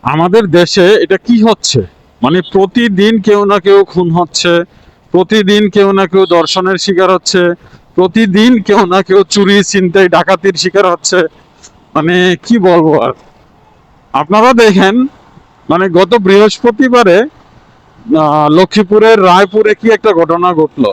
আমাদের দেশে এটা কি হচ্ছে? মানে প্রতিদিন কেউ না কেউ খুন হচ্ছে, প্রতিদিন কেউ না কেউ ধর্ষণের শিকার হচ্ছে, প্রতিদিন কেউ না কেউ চুরি ছিনতাই ডাকাতির শিকার হচ্ছে। মানে কি বলবো আর। আপনারা দেখেন, মানে গত বৃহস্পতিবারে লক্ষ্মীপুরের রায়পুরে কি একটা ঘটনা ঘটলো।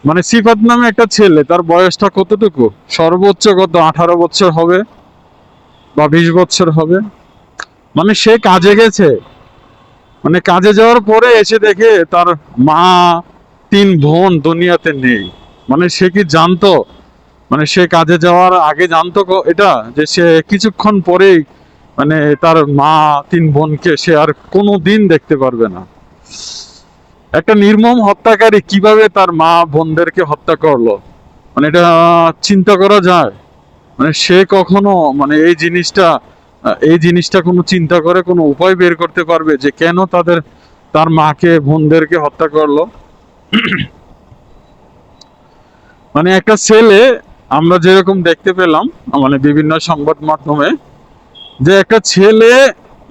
মানে সিফাত নামে একটা ছেলে, তার বয়সটা কতটুকু? সর্বোচ্চ কত 18 বছর হবে বা 20 বছর হবে। মানে সে কাজে গেছে, মানে কাজে যাওয়ার পরে এসে দেখে তার মা, 3 বোন দুনিয়াতে নেই। মানে সে কি জানতো? মানে সে কাজে যাওয়ার আগে জানতো এটা যে সে কিছুক্ষণ পরেই মানে তার মা, 3 বোনকে সে আর কোনো দিন দেখতে পারবে না। একটা নির্মম হত্যাকারী কিভাবে তার মা বোনদেরকে হত্যা করলো, মানে এটা চিন্তা করা যায়? মানে সে কখনো মানে এই জিনিসটা কোনো চিন্তা করে কোনো উপায় বের করতে পারবে যে কেন তার মাকে বোনদেরকে হত্যা করলো? মানে একটা ছেলে, আমরা যেরকম দেখতে পেলাম মানে বিভিন্ন সংবাদ মাধ্যমে, যে একটা ছেলে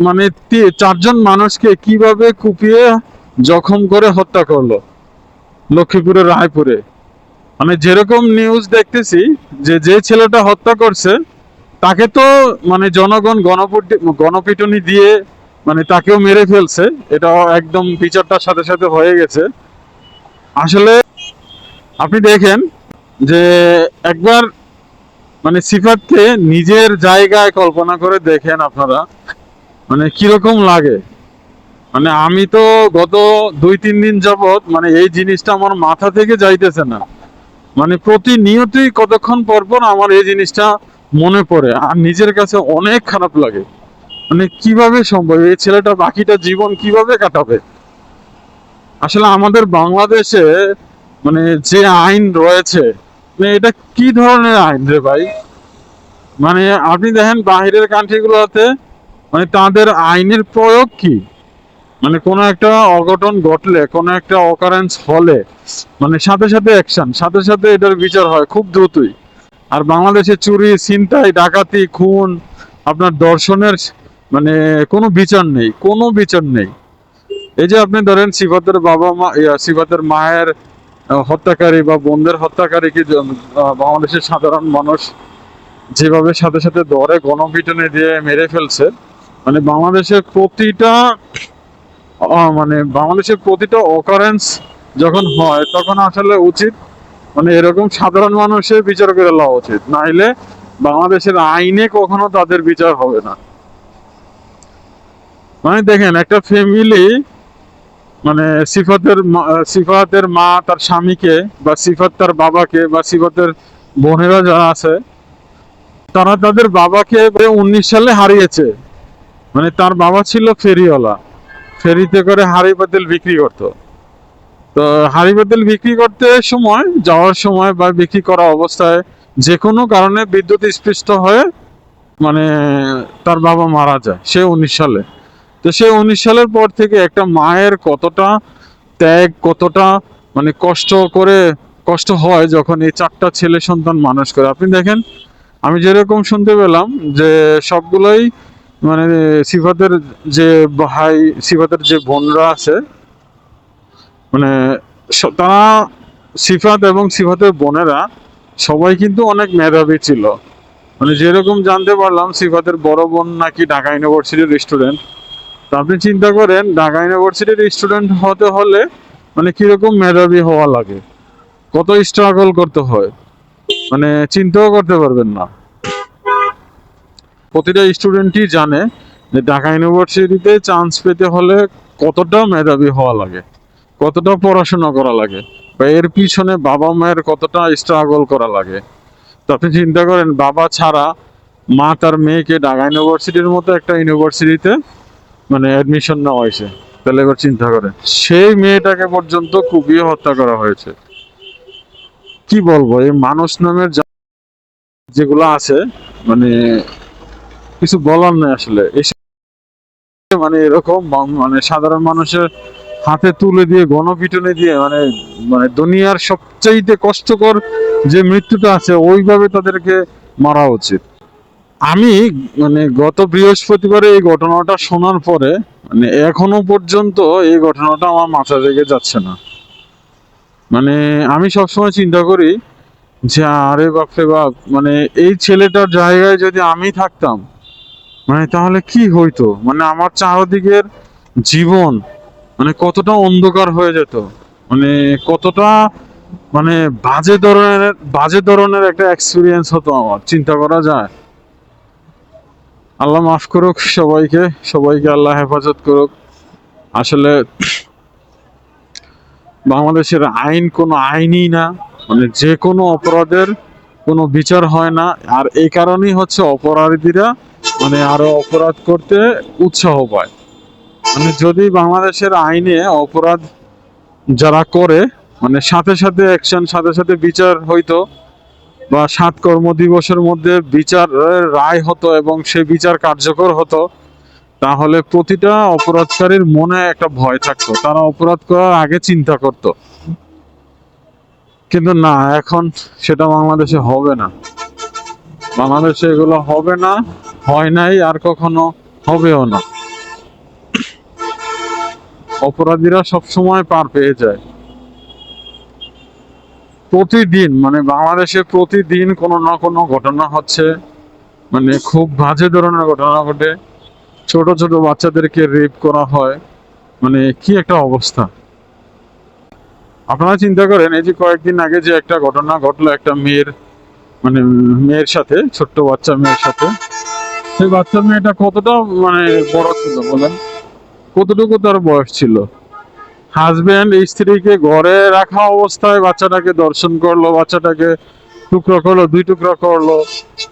মানে 4জন মানুষকে কিভাবে কুপিয়ে জখম করে হত্যা করলো লক্ষ্মীপুরের রায়পুরে। মানে যেরকম নিউজ দেখতেছি, যে ছেলেটা হত্যা করছে তাকে তো মানে জনগণ গণপিটুনি দিয়ে মানে তাকেও মেরে ফেলছে। এটা একদম বিচারটার সাথে সাথে হয়ে গেছে। আসলে আপনি দেখেন যে একবার মানে সিফাতকে নিজের জায়গায় কল্পনা করে দেখেন আপনারা, মানে কিরকম লাগে। মানে আমি তো গত 2-3 দিন যাবত মানে এই জিনিসটা আমার মাথা থেকে যাইতেছে না। মানে প্রতিনিয়তই কতক্ষণ পর পর আমার এই জিনিসটা মনে পড়ে আর নিজের কাছে অনেক খারাপ লাগে। মানে কিভাবে সম্ভব এই ছেলেটা বাকিটা জীবন কিভাবে কাটাবে? আসলে আমাদের বাংলাদেশে মানে যে আইন রয়েছে, মানে এটা কি ধরনের আইন রে ভাই? মানে আপনি দেখেন বাহিরের কান্ট্রি গুলোতে মানে তাদের আইনের প্রয়োগ কি? মানে কোনো একটা অঘটন ঘটলে, কোনো একটা অকারেন্স হলে মানে সাথে সাথে অ্যাকশন, সাথে সাথে এটার বিচার হয় খুব দ্রুতই। আর বাংলাদেশে চুরি ছিনতাই ডাকাতি খুন, আপনার ধর্ষণের মানে কোনো বিচার নেই, কোনো বিচার নেই। এই যে আপনি ধরেন সিফাতের বাবা মা, সিফাতের মায়ের হত্যাকারী বা বোনদের হত্যাকারী কি বাংলাদেশের সাধারণ মানুষ যেভাবে সাথে সাথে ধরে গণপিটুনি দিয়ে মেরে ফেলছে। মানে বাংলাদেশের প্রতিটা অকারেন্স যখন হয় তখন আসলে উচিত মানে এরকম সাধারণ মানুষের বিচার করে লওয়া উচিত, নাইলে বাংলাদেশের আইনে কখনো তাদের বিচার হবে না। মানে দেখেন একটা ফ্যামিলি, মানে সিফাতের মা তার স্বামীকে বা সিফাত তার বাবাকে বা সিফাতের বোনেরা যারা আছে তারা তাদের বাবাকে 19 সালে হারিয়েছে। মানে তার বাবা ছিল ফেরিওয়ালা, ফেরিতে করে হাড়ি পাতিল বিক্রি করতো। তো হাড়ি পাতিল বিক্রি করতে সময় যাওয়ার সময় বা বিক্রি করা অবস্থায় যে কোনো কারণে বিদ্যুৎ স্পৃষ্ট হয়ে মানে তার বাবা মারা যায় সে 19 সালে। তো সে 19 সালের পর থেকে একটা মায়ের কতটা ত্যাগ, কতটা মানে কষ্ট হয় যখন এই 4টা ছেলে সন্তান মানুষ করে। আপনি দেখেন, আমি যেরকম শুনতে পেলাম যে সবগুলোই মানে সিফাতের যে ভাই, সিফাতের যে বোনরা আছে, মানে তারা সিফাত এবং সিফাতের বোনেরা সবাই কিন্তু অনেক মেধাবী ছিল। মানে যেরকম জানতে পারলাম সিফাতের বড় বোন নাকি ঢাকা ইউনিভার্সিটির স্টুডেন্ট। তা আপনি চিন্তা করেন ঢাকা ইউনিভার্সিটির স্টুডেন্ট হতে হলে মানে কিরকম মেধাবী হওয়া লাগে, কত স্ট্রাগল করতে হয়, মানে চিন্তাও করতে পারবেন না। প্রতিটা স্টুডেন্টই জানে যে ঢাকা ইউনিভার্সিটিতে চান্স পেতে হলে কতটা মেধাবী হওয়া লাগে, কতটা পড়াশোনা করা লাগে, বা এর পিছনে বাবা মায়ের কতটা স্ট্রাগল করা লাগে। তো আপনি চিন্তা করেন বাবা ছাড়া মা তার মেয়েকে ঢাকা ইউনিভার্সিটির মতো একটা ইউনিভার্সিটিতে মানে অ্যাডমিশন নেওয়া হয়েছে। তাহলে এবার চিন্তা করেন সেই মেয়েটাকে পর্যন্ত কুপিয়ে হত্যা করা হয়েছে। কি বলবো, এই মানুষ নামের যেগুলো আছে মানে কিছু বলার নেই আসলে। মানে এরকম মানে সাধারণ মানুষের হাতে তুলে দিয়ে গণপিটুনি দিয়ে মানে মানে দুনিয়ার সবচাইতে কষ্টকর যে মৃত্যুটা আছে ওইভাবে তাদেরকে মারা উচিত। আমি মানে গত বৃহস্পতিবারে এই ঘটনাটা শোনার পরে মানে এখনো পর্যন্ত এই ঘটনাটা আমার মাথা থেকে যাচ্ছে না। মানে আমি সবসময় চিন্তা করি যে আরে বাপরে বাপ, মানে এই ছেলেটার জায়গায় যদি আমি থাকতাম, মানে তাহলে কি হইতো, মানে আমার চারদিকের জীবন মানে কতটা অন্ধকার হয়ে যেত, মানে কতটা মানে বাজে ধরনের একটা এক্সপিরিয়েন্স হতো আমার, চিন্তা করা যায়। আল্লাহ মাফ করুক সবাইকে, সবাইকে আল্লাহ হেফাজত করুক। আসলে বাংলাদেশের আইন কোনো আইনই না, মানে যে কোনো অপরাধের কোনো বিচার হয় না। আর এই কারণেই হচ্ছে অপরাধীরা মানে আরো অপরাধ করতে উৎসাহ পায়। মানে যদি বাংলাদেশের আইনে অপরাধ যারা করে মানে সাথে সাথে অ্যাকশন, সাথে সাথে বিচার হইতো, বা 7 কর্মদিবসের মধ্যে বিচারের রায় হতো এবং সে বিচার কার্যকর হতো, তাহলে প্রতিটা অপরাধকারীর মনে একটা ভয় থাকতো, তারা অপরাধ করার আগে চিন্তা করত। কিন্তু না, এখন সেটা বাংলাদেশে হবে না। বাংলাদেশে এগুলো হবে না, হয় নাই, আর কখনো হবেও না। অপরাধীরা সবসময় পার পেয়ে যায়। প্রতিদিন মানে বাংলাদেশে প্রতিদিন কোনো না কোনো ঘটনা হচ্ছে, মানে খুব বাজে ধরনের ঘটনা ঘটে। ছোট ছোট বাচ্চাদেরকে রেপ করা হয়, মানে কি একটা অবস্থা। আপনারা চিন্তা করেন, এই যে কয়েকদিন আগে যে একটা ঘটনা ঘটলো একটা মেয়ের, মানে মেয়ের সাথে, ছোট্ট বাচ্চা মেয়ের সাথে, সেই বাচ্চা মেয়েটা কতটা মানে বড় ছিল বলেন, কতটুকু তার বয়স ছিল। হাজবেন্ড স্ত্রীকে ঘরে রাখা অবস্থায় বাচ্চাটাকে দর্শন করলো, বাচ্চাটাকে টুকরো করলো, 2 টুকরা করলো।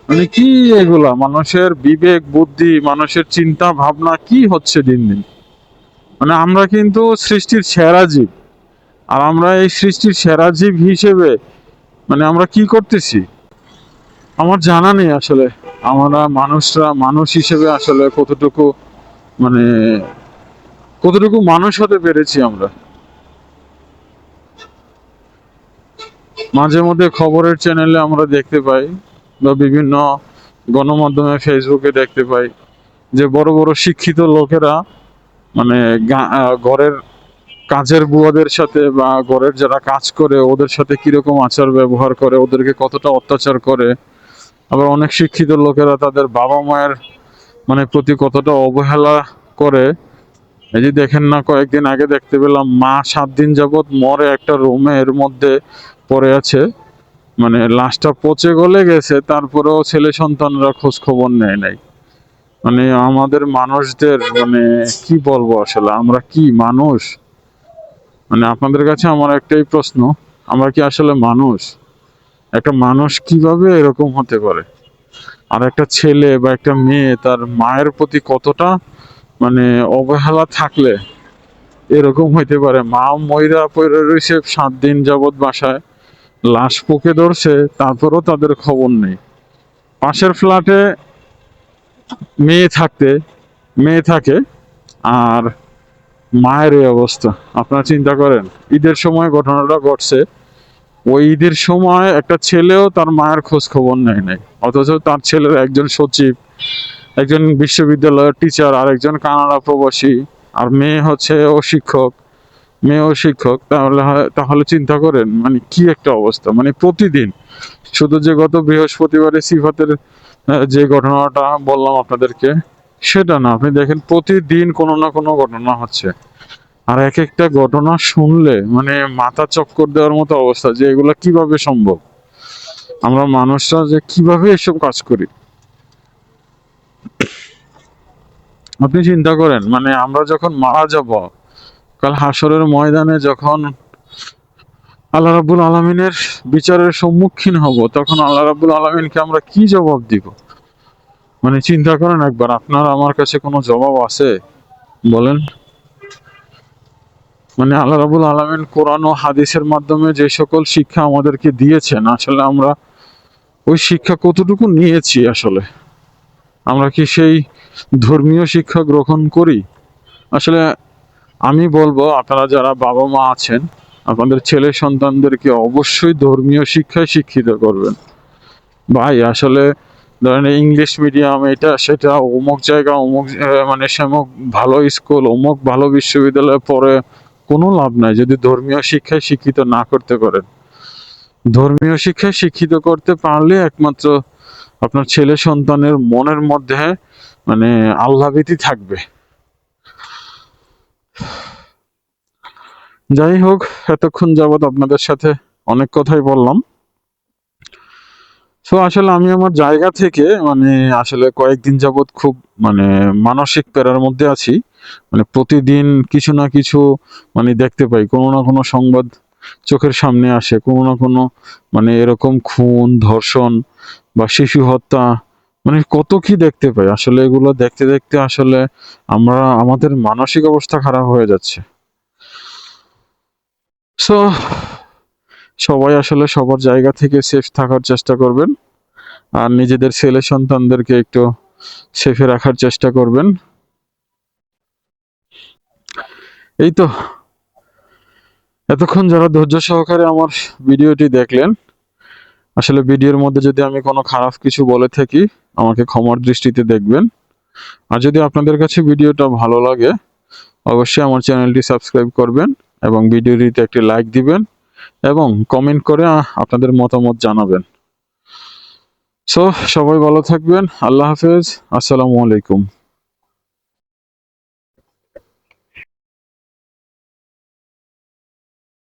মানে কি এগুলা, মানুষের বিবেক বুদ্ধি, মানুষের চিন্তা ভাবনা কি হচ্ছে দিন দিন। মানে আমরা কিন্তু সৃষ্টির সেরা জীব, আর আমরা এই সৃষ্টির সেরা জীব হিসেবে মানে আমরা কি করতেছি আমার জানা নেই আসলে। আমরা মানুষরা মানুষ হিসেবে আসলে কতটুকু মানে কতটুকু মানুষ হতে পেরেছি আমরা। মাঝে মধ্যে খবরের চ্যানেলে আমরা দেখতে পাই, বা বিভিন্ন গণমাধ্যমে ফেসবুকে দেখতে পাই, যে বড় বড় শিক্ষিত লোকেরা মানে ঘরের কাজের বুয়াদের সাথে বা ঘরের যারা কাজ করে ওদের সাথে কিরকম আচার ব্যবহার করে, ওদেরকে কতটা অত্যাচার করে। আবার অনেক শিক্ষিত লোকেরা তাদের বাবা মায়ের মানে প্রতি কতটা অবহেলা করে। এই যে দেখেন না, কয়েকদিন আগে দেখতে পেলাম মা 7 দিন যাবৎ মরে একটা রুমের মধ্যে পড়ে আছে, মানে লাশটা পচে গলে গেছে, তারপরেও ছেলে সন্তানরা খোঁজ খবর নেয় নাই। মানে আমাদের মানুষদের মানে কি বলবো, আসলে আমরা কি মানুষ? মানে আপনাদের কাছে আমার একটাই প্রশ্ন, আমরা কি আসলে মানুষ? একটা মানুষ কিভাবে এরকম হতে পারে? আর একটা ছেলে বা একটা মেয়ে তার মায়ের প্রতি কতটা মানে অবহেলা থাকলে এরকম হইতে পারে? মা ময়রা পড়ে রয়েছে 7 দিন যাবৎ বাসায়, লাশ পোকে ধরছে, তারপরও তাদের খবর নেই। পাশের ফ্ল্যাটে মেয়ে থাকতে মেয়ে থাকে, আর মায়ের এই অবস্থা। আপনারা চিন্তা করেন, ঈদের সময় ঘটনাটা ঘটছে, ওই ঈদের সময় একটা ছেলেও তার মায়ের খোঁজ খবর নেয় নাই, অথচ তার ছেলের একজন সচিব, একজন বিশ্ববিদ্যালয়ের টিচার, আর একজন কানাডা প্রবাসী, আর মেয়ে হচ্ছে ও শিক্ষক, মেয়েও শিক্ষক। তাহলে চিন্তা করেন মানে কি একটা অবস্থা। মানে প্রতিদিন, শুধু যে গত বৃহস্পতিবারে সিফাতের যে ঘটনাটা বললাম আপনাদেরকে সেটা না, আপনি দেখেন প্রতিদিন কোনো না কোনো ঘটনা হচ্ছে। আর এক একটা ঘটনা শুনলে মানে মাথা চক্কর দেওয়ার মতো অবস্থা, যে এগুলো কিভাবে সম্ভব, আমরা মানুষরা যে কিভাবে এসব কাজ করি। আপনি চিন্তা করেন, মানে আমরা যখন মারা যাব, কাল হাসরের ময়দানে যখন আল্লাহ রাব্বুল আলামিনের বিচারের সম্মুখীন হব, তখন আল্লাহ রাব্বুল আলামিনকে আমরা কি জবাব দিব? মানে চিন্তা করেন একবার, আপনার আমার কাছে কোনো জবাব আছে বলেন? মানে আল্লাহ রাব্বুল আলামিন কোরআন ও হাদিসের মাধ্যমে যে সকল শিক্ষা আমাদেরকে দিয়েছেন, আসলে আমরা ওই শিক্ষা কতটুকু নিয়েছি? আসলে আমরা কি সেই ধর্মীয় শিক্ষা গ্রহণ করি? আসলে আমি বলবো, আপনারা যারা বাবা মা আছেন, আপনাদের ছেলে সন্তানদেরকে অবশ্যই ধর্মীয় শিক্ষায় শিক্ষিত করবেন। ভাই আসলে ধরেন ইংলিশ মিডিয়াম, এটা সেটা, অমুক জায়গা, অমুক মানে সেমুক ভালো স্কুল, অমুক ভালো বিশ্ববিদ্যালয়ে পড়ে কোনো লাভ নাই যদি ধর্মীয় শিক্ষায় শিক্ষিত না করতে পারেন। ধর্মীয় শিক্ষায় শিক্ষিত করতে পারলে একমাত্র আপনার ছেলে সন্তানের মনের মধ্যে মানে আল্লাহভীতি থাকবে। যাই হোক, এতক্ষণ যাবৎ আপনাদের সাথে অনেক কথাই বললাম। তো আসলে আমি আমার জায়গা থেকে মানে আসলে কয়েকদিন যাবৎ খুব মানে মানসিক প্যারার মধ্যে আছি। মানে প্রতিদিন কিছু না কিছু মানে দেখতে পাই, কোনো না কোনো সংবাদ চোখের সামনে আসে, কোনো না কোনো মানে এরকম খুন, ধর্ষণ বা শিশু হত্যা, মানে কত কি দেখতে পাই। আসলে এগুলো দেখতে দেখতে আসলে আমাদের মানসিক অবস্থা খারাপ হয়ে যাচ্ছে। সো সবাই আসলে সবার জায়গা থেকে সেফ থাকার চেষ্টা করবেন, আর নিজেদের ছেলে সন্তানদেরকে একটু সেফে রাখার চেষ্টা করবেন। এই তো, এতক্ষণ যারা ধৈর্য সহকারে আমার ভিডিওটি দেখলেন, আসলে ভিডিওর মধ্যে যদি আমি কোনো খারাপ কিছু বলে থাকি আমাকে ক্ষমার দৃষ্টিতে দেখবেন। আর যদি আপনাদের কাছে ভিডিওটা ভালো লাগে অবশ্যই আমার চ্যানেলটি সাবস্ক্রাইব করবেন এবং ভিডিওটিতে একটি লাইক দিবেন এবং কমেন্ট করে আপনাদের মতামত জানাবেন। সো সবাই ভালো থাকবেন। আল্লাহ হাফেজ। আসসালামু আলাইকুম।